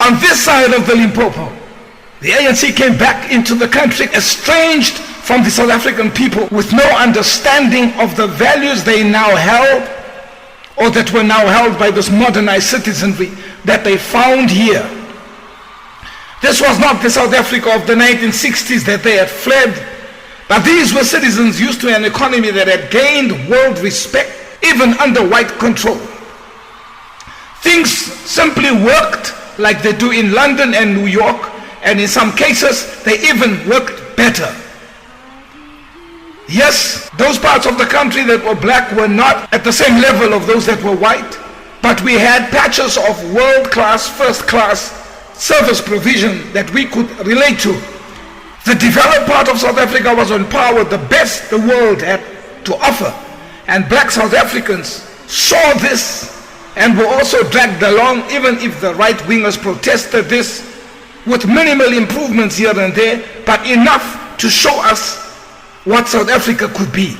On this side of the Limpopo, the ANC came back into the country estranged from the South African people with no understanding of the values they now held, or that were now held by this modernized citizenry that they found here. This was not the South Africa of the 1960s that they had fled, but these were citizens used to an economy that had gained world respect even under white control. Things simply worked like they do in London and New York, and in some cases they even worked better. Yes, those parts of the country that were black were not at the same level of those that were white, but we had patches of world-class, first-class service provision that we could relate to. The developed part of South Africa was on par with the best the world had to offer, and black South Africans saw this and were also dragged along, even if the right-wingers protested this, with minimal improvements here and there, but enough to show us what South Africa could be.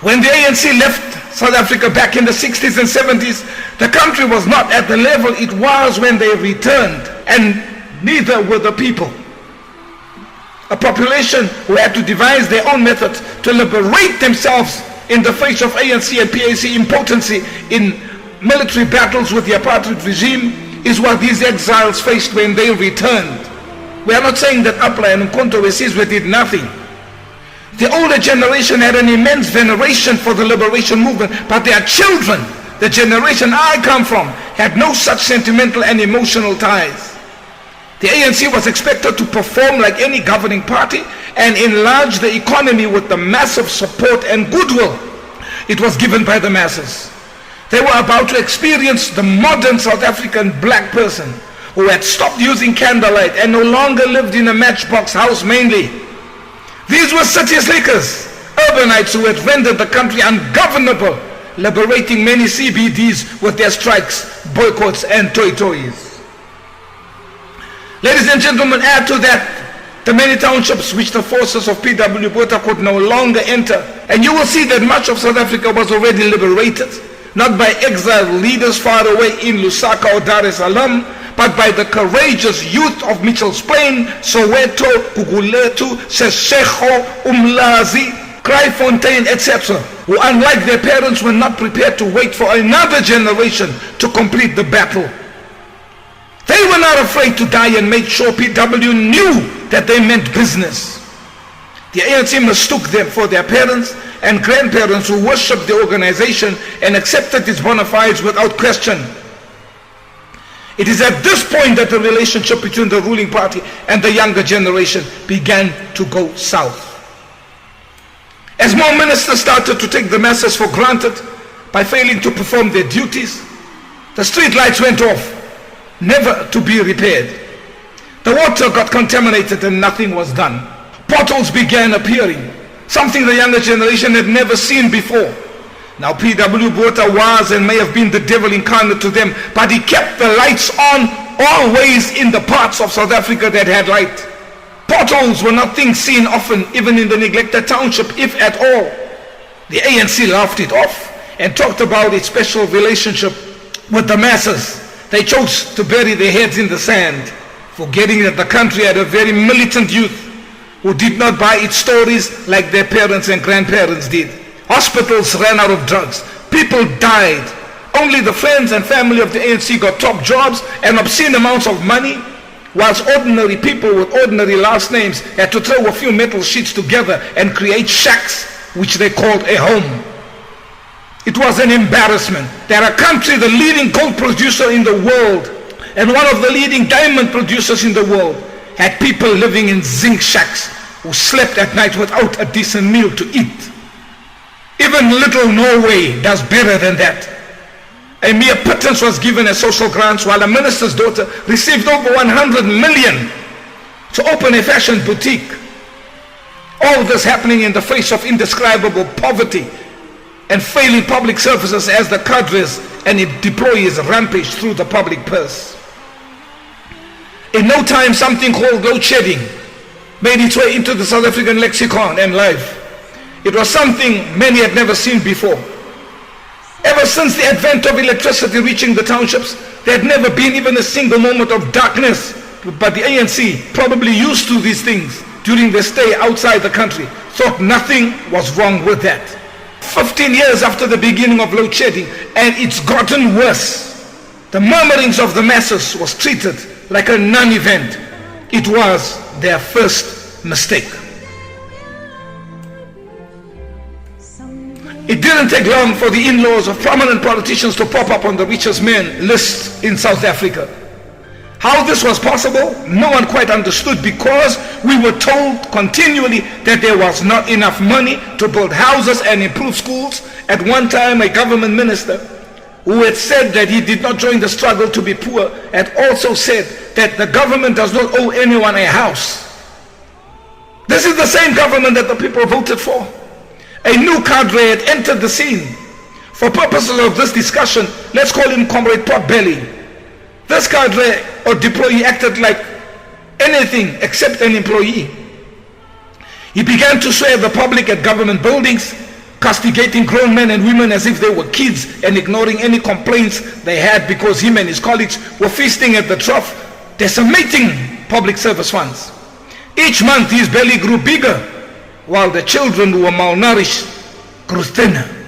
When the ANC left South Africa back in the 60s and 70s, the country was not at the level it was when they returned, and neither were the people. A population who had to devise their own methods to liberate themselves in the face of ANC and PAC impotency in military battles with the apartheid regime is what these exiles faced when they returned. We are not saying that Apla and Nkonto Wesizwe did nothing. The older generation had an immense veneration for the liberation movement, but their children, the generation I come from, had no such sentimental and emotional ties. The ANC was expected to perform like any governing party and enlarge the economy with the massive support and goodwill it was given by the masses. They were about to experience the modern South African black person who had stopped using candlelight and no longer lived in a matchbox house mainly. These were city slickers, urbanites who had rendered the country ungovernable, liberating many CBDs with their strikes, boycotts and toy-toys. Ladies and gentlemen, add to that the many townships which the forces of P.W. Botha could no longer enter, and you will see that much of South Africa was already liberated, not by exiled leaders far away in Lusaka or Dar es Salaam, but by the courageous youth of Mitchell's Plain, Soweto, Guguletu, Seshego, Umlazi, Kraaifontein, etc., who unlike their parents were not prepared to wait for another generation to complete the battle. They were not afraid to die and made sure PW knew that they meant business. The ANC mistook them for their parents and grandparents who worshipped the organization and accepted its bona fides without question. It is at this point that the relationship between the ruling party and the younger generation began to go south. As more ministers started to take the masses for granted by failing to perform their duties, the street lights went off, never to be repaired. The water got contaminated and nothing was done. Potholes began appearing, something the younger generation had never seen before. Now P.W. Botha was and may have been the devil incarnate to them, but he kept the lights on always in the parts of South Africa that had light. Potholes were not things seen often, even in the neglected township, if at all. The ANC laughed it off and talked about its special relationship with the masses. They chose to bury their heads in the sand, forgetting that the country had a very militant youth who did not buy its stories like their parents and grandparents did. Hospitals ran out of drugs. People died. Only the friends and family of the ANC got top jobs and obscene amounts of money, whilst ordinary people with ordinary last names had to throw a few metal sheets together and create shacks, which they called a home. It was an embarrassment that a country, the leading gold producer in the world and one of the leading diamond producers in the world, had people living in zinc shacks who slept at night without a decent meal to eat. Even little Norway does better than that. A mere pittance was given as social grants, while a minister's daughter received over 100 million to open a fashion boutique. All this happening in the face of indescribable poverty and failing public services as the cadres and employees rampaged through the public purse. In no time, something called load shedding made its way into the South African lexicon and life. It was something many had never seen before. Ever since the advent of electricity reaching the townships, there had never been even a single moment of darkness. But the ANC, probably used to these things during their stay outside the country, thought nothing was wrong with that. 15 years after the beginning of load shedding, and it's gotten worse. The murmurings of the masses was treated like a non-event. It was their first mistake. It didn't take long for the in-laws of prominent politicians to pop up on the richest men list in South Africa. How this was possible, no one quite understood, because we were told continually that there was not enough money to build houses and improve schools. At one time, a government minister who had said that he did not join the struggle to be poor had also said that the government does not owe anyone a house. This is the same government that the people voted for. A new cadre had entered the scene. For purposes of this discussion, let's call him Comrade Potbelly. This cadre or deployee acted like anything except an employee. He began to swear the public at government buildings, castigating grown men and women as if they were kids, and ignoring any complaints they had because him and his colleagues were feasting at the trough, decimating public service funds. Each month his belly grew bigger, while the children who were malnourished grew thinner.